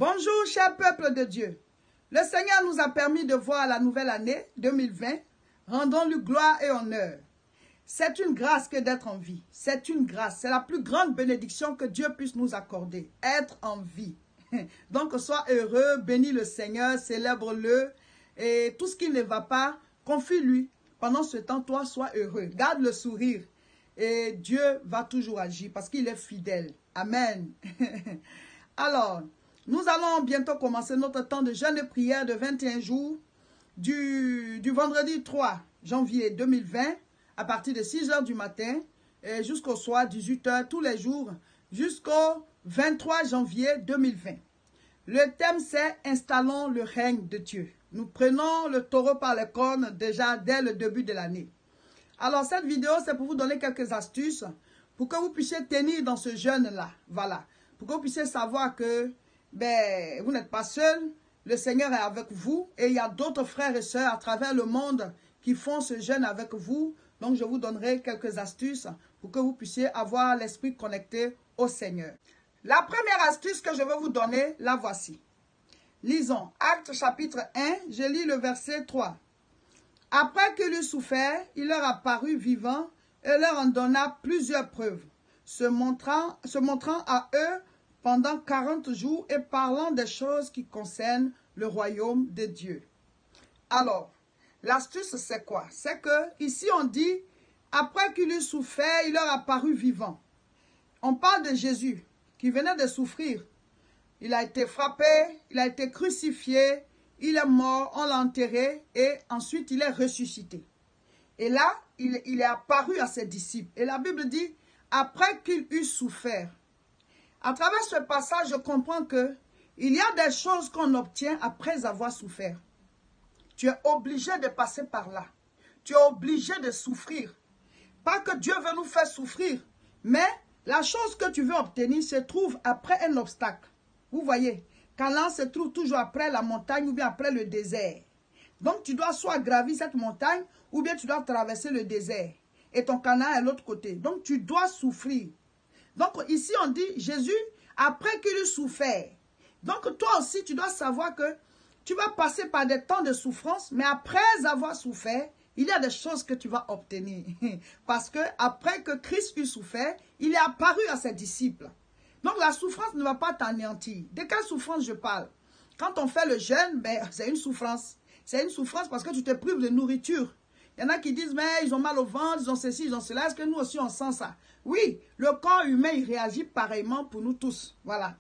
Bonjour, cher peuple de Dieu. Le Seigneur nous a permis de voir la nouvelle année 2020. Rendons-lui gloire et honneur. C'est une grâce que d'être en vie. C'est une grâce. C'est la plus grande bénédiction que Dieu puisse nous accorder. Être en vie. Donc, sois heureux, bénis le Seigneur, célèbre-le. Et tout ce qui ne va pas, confie-lui. Pendant ce temps, toi, sois heureux. Garde le sourire. Et Dieu va toujours agir parce qu'il est fidèle. Amen. Alors, nous allons bientôt commencer notre temps de jeûne et prière de 21 jours du vendredi 3 janvier 2020 à partir de 6 h du matin et jusqu'au soir 18 h tous les jours jusqu'au 23 janvier 2020. Le thème c'est « Installons le règne de Dieu ». Nous prenons le taureau par les cornes déjà dès le début de l'année. Alors cette vidéo c'est pour vous donner quelques astuces pour que vous puissiez tenir dans ce jeûne-là. Voilà. Pour que vous puissiez savoir que vous n'êtes pas seul, le Seigneur est avec vous et il y a d'autres frères et sœurs à travers le monde qui font ce jeûne avec vous. Donc je vous donnerai quelques astuces pour que vous puissiez avoir l'esprit connecté au Seigneur. La première astuce que je veux vous donner, la voici. Lisons Actes chapitre 1, je lis le verset 3. Après qu'il eut souffert, il leur apparut vivant et leur en donna plusieurs preuves, se montrant à eux pendant 40 jours et parlant des choses qui concernent le royaume de Dieu. Alors, l'astuce c'est quoi? C'est que ici on dit, après qu'il eut souffert, il leur apparut vivant. On parle de Jésus qui venait de souffrir. Il a été frappé, il a été crucifié, il est mort, on l'a enterré et ensuite il est ressuscité. Et là, il est apparu à ses disciples. Et la Bible dit, après qu'il eut souffert. À travers ce passage, je comprends que il y a des choses qu'on obtient après avoir souffert. Tu es obligé de passer par là. Tu es obligé de souffrir. Pas que Dieu veut nous faire souffrir, mais la chose que tu veux obtenir se trouve après un obstacle. Vous voyez, Canaan se trouve toujours après la montagne ou bien après le désert. Donc tu dois soit gravir cette montagne ou bien tu dois traverser le désert. Et ton Canaan est à l'autre côté. Donc tu dois souffrir. Donc ici on dit Jésus, après qu'il eut souffert. Donc toi aussi tu dois savoir que tu vas passer par des temps de souffrance, mais après avoir souffert, il y a des choses que tu vas obtenir. Parce que après que Christ eut souffert, il est apparu à ses disciples. Donc la souffrance ne va pas t'anéantir. De quelle souffrance je parle? Quand on fait le jeûne, c'est une souffrance. C'est une souffrance parce que tu te prives de nourriture. Il y en a qui disent, mais ils ont mal au ventre, ils ont ceci, ils ont cela. Est-ce que nous aussi on sent ça? Oui, le corps humain, il réagit pareillement pour nous tous. Voilà.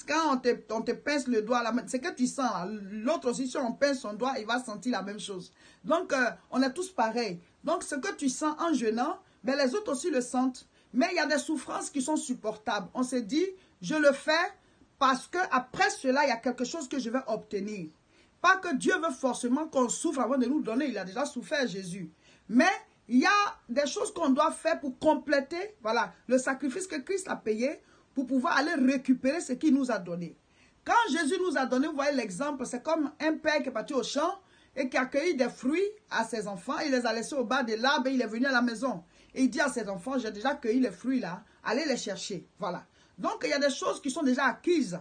Quand on te pince le doigt, c'est que tu sens. L'autre aussi, si on pince son doigt, il va sentir la même chose. Donc, on est tous pareils. Donc, ce que tu sens en jeûnant, les autres aussi le sentent. Mais il y a des souffrances qui sont supportables. On se dit, je le fais parce qu'après cela, il y a quelque chose que je vais obtenir. Pas que Dieu veut forcément qu'on souffre avant de nous donner. Il a déjà souffert, Jésus. Mais il y a des choses qu'on doit faire pour compléter le sacrifice que Christ a payé pour pouvoir aller récupérer ce qu'il nous a donné. Quand Jésus nous a donné, vous voyez l'exemple, c'est comme un père qui est parti au champ et qui a cueilli des fruits à ses enfants. Il les a laissés au bas de l'arbre et il est venu à la maison. Et il dit à ses enfants, j'ai déjà cueilli les fruits là, allez les chercher. Voilà. Donc il y a des choses qui sont déjà acquises.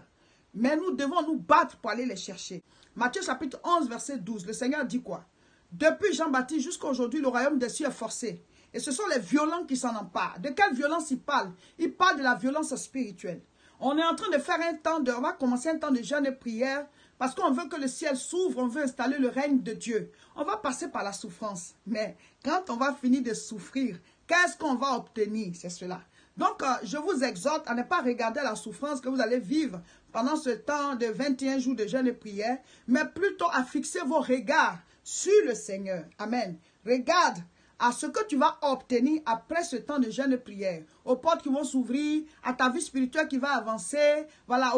Mais nous devons nous battre pour aller les chercher. Matthieu chapitre 11, verset 12. Le Seigneur dit quoi? Depuis Jean-Baptiste jusqu'à aujourd'hui, le royaume des cieux est forcé. Et ce sont les violents qui s'en emparent. De quelle violence il parle? Il parle de la violence spirituelle. On est en train de faire on va commencer un temps de jeûne et prière parce qu'on veut que le ciel s'ouvre, on veut installer le règne de Dieu. On va passer par la souffrance. Mais quand on va finir de souffrir, qu'est-ce qu'on va obtenir? C'est cela. Donc, je vous exhorte à ne pas regarder la souffrance que vous allez vivre pendant ce temps de 21 jours de jeûne et prière, mais plutôt à fixer vos regards sur le Seigneur. Amen. Regarde à ce que tu vas obtenir après ce temps de jeûne et prière, aux portes qui vont s'ouvrir, à ta vie spirituelle qui va avancer, voilà,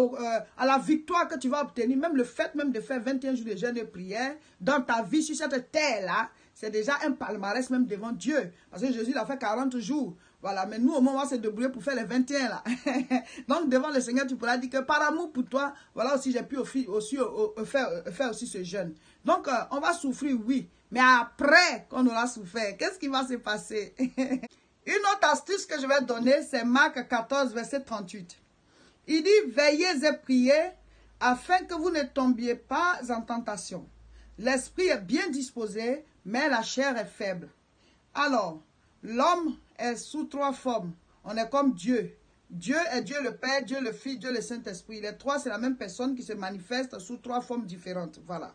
à la victoire que tu vas obtenir, même le fait même de faire 21 jours de jeûne et prière dans ta vie sur cette terre-là, c'est déjà un palmarès même devant Dieu. Parce que Jésus il a fait 40 jours. Voilà, mais nous, au moins, on va se débrouiller pour faire les 21 là. Donc, devant le Seigneur, tu pourras dire que par amour pour toi, voilà aussi, j'ai pu aussi faire aussi ce jeûne. Donc, on va souffrir, oui. Mais après qu'on aura souffert, qu'est-ce qui va se passer? Une autre astuce que je vais donner, c'est Marc 14, verset 38. Il dit, veillez et priez afin que vous ne tombiez pas en tentation. L'esprit est bien disposé, mais la chair est faible. Alors, l'homme est sous 3 formes. On est comme Dieu. Dieu est Dieu le Père, Dieu le Fils, Dieu le Saint-Esprit. Les 3, c'est la même personne qui se manifeste sous 3 formes différentes. Voilà.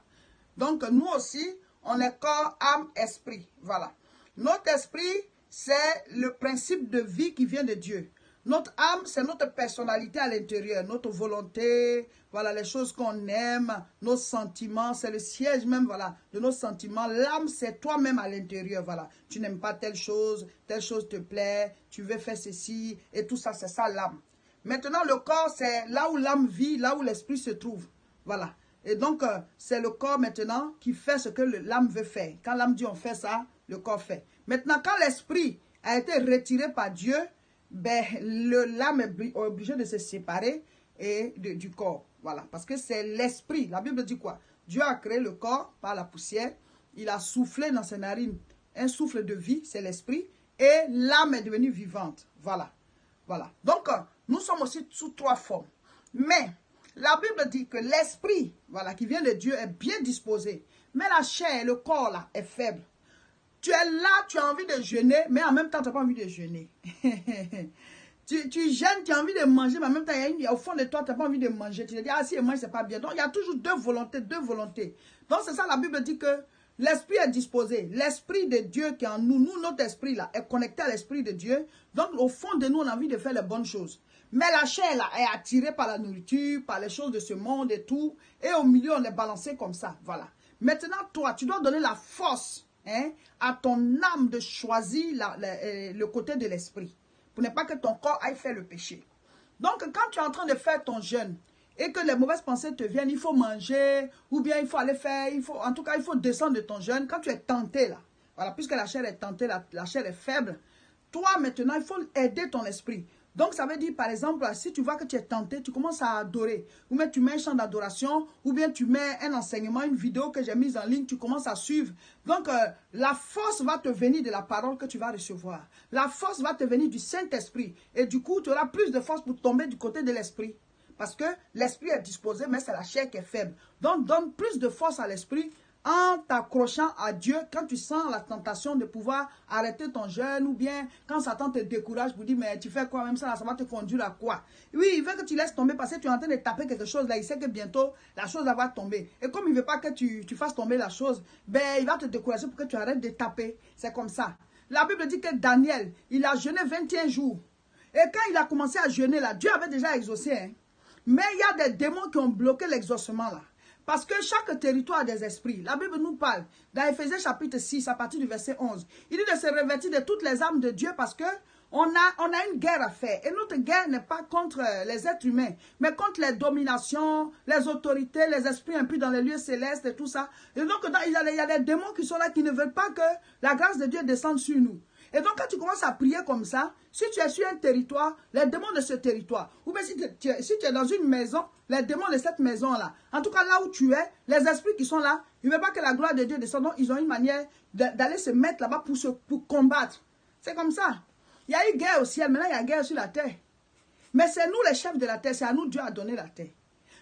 Donc, nous aussi, on est corps, âme, esprit. Voilà. Notre esprit, c'est le principe de vie qui vient de Dieu. Notre âme, c'est notre personnalité à l'intérieur, notre volonté, voilà, les choses qu'on aime, nos sentiments, c'est le siège même, voilà, de nos sentiments. L'âme, c'est toi-même à l'intérieur, voilà. Tu n'aimes pas telle chose te plaît, tu veux faire ceci, et tout ça, c'est ça l'âme. Maintenant, le corps, c'est là où l'âme vit, là où l'esprit se trouve, voilà. Et donc, c'est le corps maintenant qui fait ce que l'âme veut faire. Quand l'âme dit on fait ça, le corps fait. Maintenant, quand l'esprit a été retiré par Dieu, ben, l'âme est obligée de se séparer du corps. Voilà, parce que c'est l'esprit. La Bible dit quoi? Dieu a créé le corps par la poussière. Il a soufflé dans ses narines un souffle de vie, c'est l'esprit. Et l'âme est devenue vivante. Voilà. Voilà. Donc, nous sommes aussi sous 3 formes. Mais, la Bible dit que l'esprit, voilà, qui vient de Dieu est bien disposé. Mais la chair, le corps, là, est faible. Tu es là, tu as envie de jeûner, mais en même temps, tu n'as pas envie de jeûner. tu jeûnes, tu as envie de manger, mais en même temps, au fond de toi, tu n'as pas envie de manger. Tu te dis, ah, si je mange, c'est pas bien. Donc, il y a toujours deux volontés, deux volontés. Donc, c'est ça, la Bible dit que l'esprit est disposé. L'esprit de Dieu qui est en nous, notre esprit, là, est connecté à l'esprit de Dieu. Donc, au fond de nous, on a envie de faire les bonnes choses. Mais la chair, là, est attirée par la nourriture, par les choses de ce monde et tout. Et au milieu, on est balancé comme ça. Voilà. Maintenant, toi, tu dois donner la force, hein, à ton âme de choisir le côté de l'esprit. Pour ne pas que ton corps aille faire le péché. Donc, quand tu es en train de faire ton jeûne et que les mauvaises pensées te viennent, il faut manger, ou bien il faut aller faire, en tout cas, il faut descendre de ton jeûne. Quand tu es tenté là, voilà, puisque la chair est tentée, la chair est faible, toi maintenant, il faut aider ton esprit. Donc, ça veut dire, par exemple, si tu vois que tu es tenté, tu commences à adorer. Ou bien tu mets un chant d'adoration, ou bien tu mets un enseignement, une vidéo que j'ai mise en ligne, tu commences à suivre. Donc, la force va te venir de la parole que tu vas recevoir. La force va te venir du Saint-Esprit. Et du coup, tu auras plus de force pour tomber du côté de l'esprit. Parce que l'esprit est disposé, mais c'est la chair qui est faible. Donc, donne plus de force à l'esprit en t'accrochant à Dieu quand tu sens la tentation de pouvoir arrêter ton jeûne ou bien quand Satan te décourage pour dire mais tu fais quoi même ça, ça va te conduire à quoi? Oui, il veut que tu laisses tomber parce que tu es en train de taper quelque chose là, il sait que bientôt la chose va tomber. Et comme il ne veut pas que tu fasses tomber la chose, ben il va te décourager pour que tu arrêtes de taper. C'est comme ça. La Bible dit que Daniel, il a jeûné 21 jours. Et quand il a commencé à jeûner là, Dieu avait déjà exaucé. Hein? Mais il y a des démons qui ont bloqué l'exaucement là. Parce que chaque territoire a des esprits. La Bible nous parle dans Éphésiens chapitre 6 à partir du verset 11. Il dit de se revêtir de toutes les armes de Dieu parce que on a une guerre à faire. Et notre guerre n'est pas contre les êtres humains, mais contre les dominations, les autorités, les esprits impurs dans les lieux célestes et tout ça. Et donc il y a des démons qui sont là qui ne veulent pas que la grâce de Dieu descende sur nous. Et donc, quand tu commences à prier comme ça, si tu es sur un territoire, les démons de ce territoire, ou bien si tu es dans une maison, les démons de cette maison-là, en tout cas là où tu es, les esprits qui sont là, ils ne veulent pas que la gloire de Dieu descende, donc ils ont une manière d'aller se mettre là-bas pour combattre. C'est comme ça. Il y a eu guerre au ciel, maintenant il y a guerre sur la terre. Mais c'est nous les chefs de la terre, c'est à nous Dieu a donné la terre.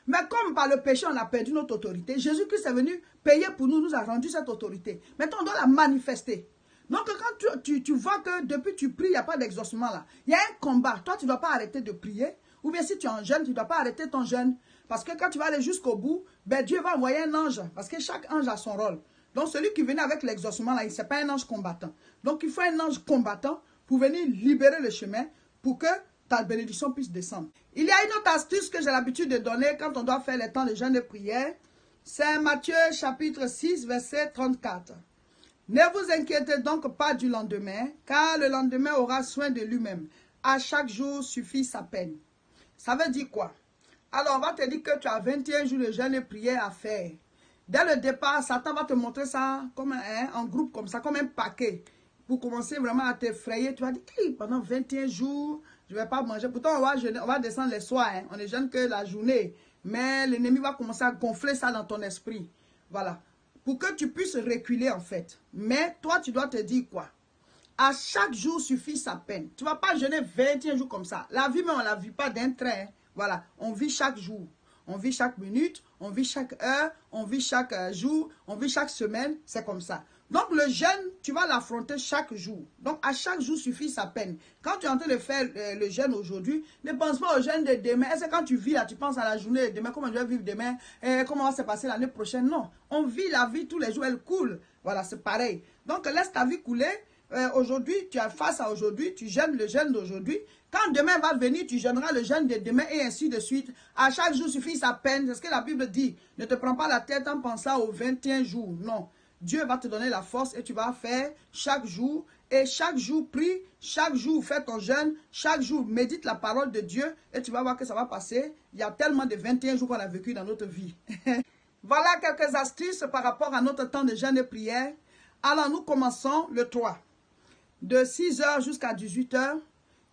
Mais comme par le péché on a perdu notre autorité, Jésus-Christ est venu payer pour nous, nous a rendu cette autorité. Maintenant on doit la manifester. Donc, quand tu vois que depuis tu pries, il n'y a pas d'exaucement là. Il y a un combat. Toi, tu ne dois pas arrêter de prier. Ou bien si tu es en jeûne, tu ne dois pas arrêter ton jeûne. Parce que quand tu vas aller jusqu'au bout, ben, Dieu va envoyer un ange. Parce que chaque ange a son rôle. Donc, celui qui venait avec l'exaucement là, ce n'est pas un ange combattant. Donc, il faut un ange combattant pour venir libérer le chemin pour que ta bénédiction puisse descendre. Il y a une autre astuce que j'ai l'habitude de donner quand on doit faire les temps de jeûne et de prière. C'est Matthieu chapitre 6, verset 34. Ne vous inquiétez donc pas du lendemain, car le lendemain aura soin de lui-même. À chaque jour suffit sa peine. Ça veut dire quoi? Alors, on va te dire que tu as 21 jours de jeûne et prière à faire. Dès le départ, Satan va te montrer ça comme en groupe, comme ça, comme un paquet. Pour commencer vraiment à t'effrayer, tu vas dire, hey, pendant 21 jours, je ne vais pas manger. Pourtant, on va descendre les soirs. Hein. On ne jeûne que la journée. Mais l'ennemi va commencer à gonfler ça dans ton esprit. Voilà. Pour que tu puisses reculer en fait. Mais toi, tu dois te dire quoi? À chaque jour suffit sa peine. Tu ne vas pas jeûner 21 jours comme ça. La vie, mais on ne la vit pas d'un trait. Hein. Voilà, on vit chaque jour. On vit chaque minute, on vit chaque heure, on vit chaque jour, on vit chaque semaine. C'est comme ça. Donc le jeûne, tu vas l'affronter chaque jour. Donc à chaque jour suffit sa peine. Quand tu es en train de faire le jeûne aujourd'hui, ne pense pas au jeûne de demain. Est-ce que quand tu vis là, tu penses à la journée de demain, comment je vais vivre demain, comment va se passer l'année prochaine? Non, on vit la vie tous les jours, elle coule. Voilà, c'est pareil. Donc laisse ta vie couler. Aujourd'hui, tu as face à aujourd'hui, tu jeûnes le jeûne d'aujourd'hui. Quand demain va venir, tu jeûneras le jeûne de demain et ainsi de suite. À chaque jour suffit sa peine. C'est ce que la Bible dit. Ne te prends pas la tête en pensant aux 21 jours. Non. Dieu va te donner la force et tu vas faire chaque jour. Et chaque jour, prie. Chaque jour, fais ton jeûne. Chaque jour, médite la parole de Dieu. Et tu vas voir que ça va passer. Il y a tellement de 21 jours qu'on a vécu dans notre vie. Voilà quelques astuces par rapport à notre temps de jeûne et prière. Alors, nous commençons le 3. De 6h jusqu'à 18h.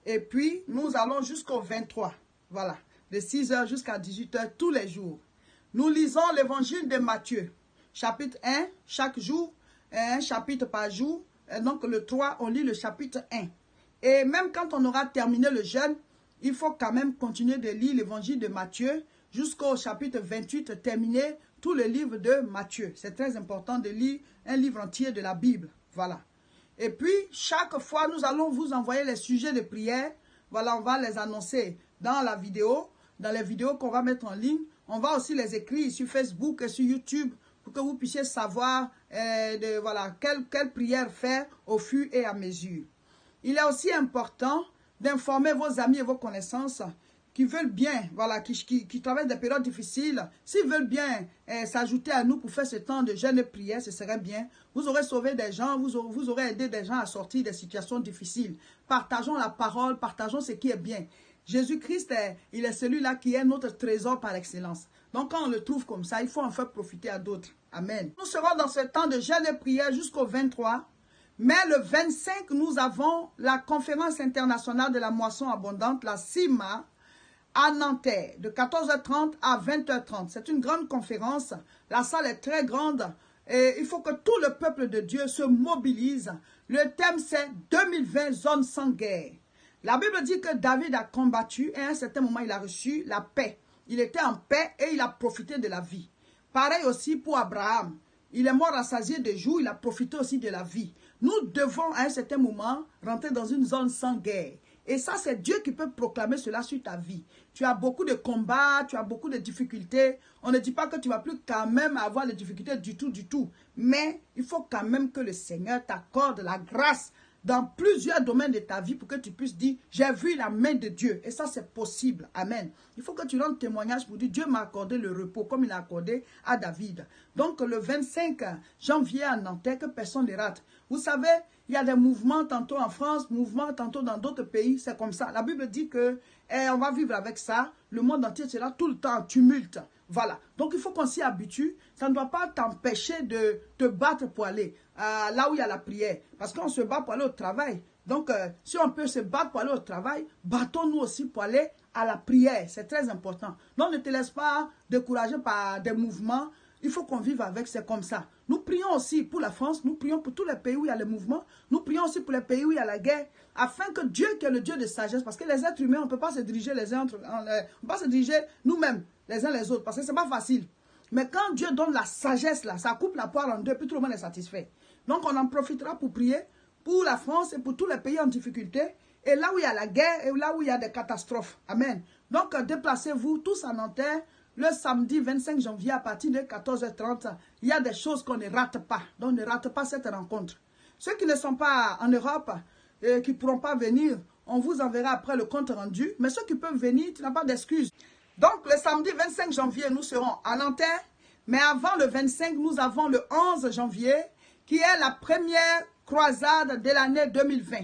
Et puis, nous allons jusqu'au 23. Voilà. De 6h jusqu'à 18h tous les jours. Nous lisons l'évangile de Matthieu. Chapitre 1, chaque jour. Un chapitre par jour. Et donc, le 3, on lit le chapitre 1. Et même quand on aura terminé le jeûne, il faut quand même continuer de lire l'évangile de Matthieu jusqu'au chapitre 28, terminer tout le livre de Matthieu. C'est très important de lire un livre entier de la Bible. Voilà. Et puis, chaque fois, nous allons vous envoyer les sujets de prière. Voilà, on va les annoncer dans la vidéo, dans les vidéos qu'on va mettre en ligne. On va aussi les écrire sur Facebook et sur YouTube pour que vous puissiez savoir voilà, quelle prière faire au fur et à mesure. Il est aussi important d'informer vos amis et vos connaissances qui veulent bien, voilà, qui traversent des périodes difficiles. S'ils veulent bien s'ajouter à nous pour faire ce temps de jeûne et prière, ce serait bien. Vous aurez sauvé des gens, vous aurez aidé des gens à sortir des situations difficiles. Partageons la parole, partageons ce qui est bien. Jésus-Christ, il est celui-là qui est notre trésor par excellence. Donc quand on le trouve comme ça, il faut en faire profiter à d'autres. Amen. Nous serons dans ce temps de jeûne et prière jusqu'au 23. Mais le 25, nous avons la conférence internationale de la moisson abondante, la CIMA, à Nanterre, de 14h30 à 20h30. C'est une grande conférence. La salle est très grande. Et il faut que tout le peuple de Dieu se mobilise. Le thème, c'est 2020, zone sans guerre. La Bible dit que David a combattu et à un certain moment, il a reçu la paix. Il était en paix et il a profité de la vie. Pareil aussi pour Abraham. Il est mort rassasié de jours, il a profité aussi de la vie. Nous devons à un certain moment rentrer dans une zone sans guerre. Et ça, c'est Dieu qui peut proclamer cela sur ta vie. Tu as beaucoup de combats, tu as beaucoup de difficultés. On ne dit pas que tu ne vas plus quand même avoir de difficultés du tout. Mais il faut quand même que le Seigneur t'accorde la grâce dans plusieurs domaines de ta vie pour que tu puisses dire, j'ai vu la main de Dieu. Et ça, c'est possible. Amen. Il faut que tu rendes témoignage pour dire, Dieu m'a accordé le repos comme il a accordé à David. Donc, le 25 janvier à Nanterre, que personne ne rate. Vous savez, il y a des mouvements tantôt en France, mouvements tantôt dans d'autres pays. C'est comme ça. La Bible dit que on va vivre avec ça. Le monde entier sera tout le temps en tumulte. Voilà. Donc, il faut qu'on s'y habitue. Ça ne doit pas t'empêcher de te battre pour aller là où il y a la prière. Parce qu'on se bat pour aller au travail. Donc, si on peut se battre pour aller au travail, battons-nous aussi pour aller à la prière. C'est très important. Donc, ne te laisse pas décourager par des mouvements. Il faut qu'on vive avec, c'est comme ça. Nous prions aussi pour la France, nous prions pour tous les pays où il y a le mouvement, nous prions aussi pour les pays où il y a la guerre, afin que Dieu, qui est le Dieu de sagesse, parce que les êtres humains, on ne peut pas se diriger les uns entre, on ne peut pas se diriger nous-mêmes, les uns les autres, parce que ce n'est pas facile. Mais quand Dieu donne la sagesse, là, ça coupe la poire en deux, puis tout le monde est satisfait. Donc on en profitera pour prier pour la France et pour tous les pays en difficulté, et là où il y a la guerre, et là où il y a des catastrophes. Amen. Donc déplacez-vous tous à Nanterre. Le samedi 25 janvier à partir de 14h30, il y a des choses qu'on ne rate pas. Donc ne rate pas cette rencontre. Ceux qui ne sont pas en Europe et qui ne pourront pas venir, on vous enverra après le compte rendu. Mais ceux qui peuvent venir, tu n'as pas d'excuses. Donc le samedi 25 janvier, nous serons à Nanterre. Mais avant le 25, nous avons le 11 janvier, qui est la première croisade de l'année 2020.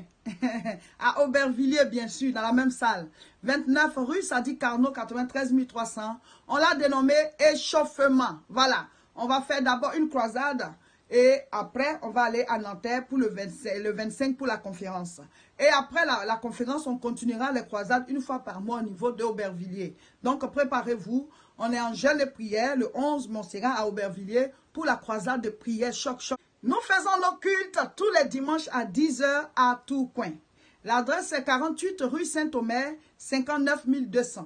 À Aubervilliers, bien sûr, dans la même salle. 29 rue Sadi Carnot, 93 300. On l'a dénommé échauffement. Voilà. On va faire d'abord une croisade et après, on va aller à Nanterre pour le 25 pour la conférence. Et après la conférence, on continuera les croisades une fois par mois au niveau de Aubervilliers. Donc, préparez-vous. On est en jeûne et prière. Le 11, on sera à Aubervilliers pour la croisade de prière choc. Nous faisons nos cultes tous les dimanches à 10h à Tourcoing. L'adresse est 48 rue Saint-Omer, 59 200.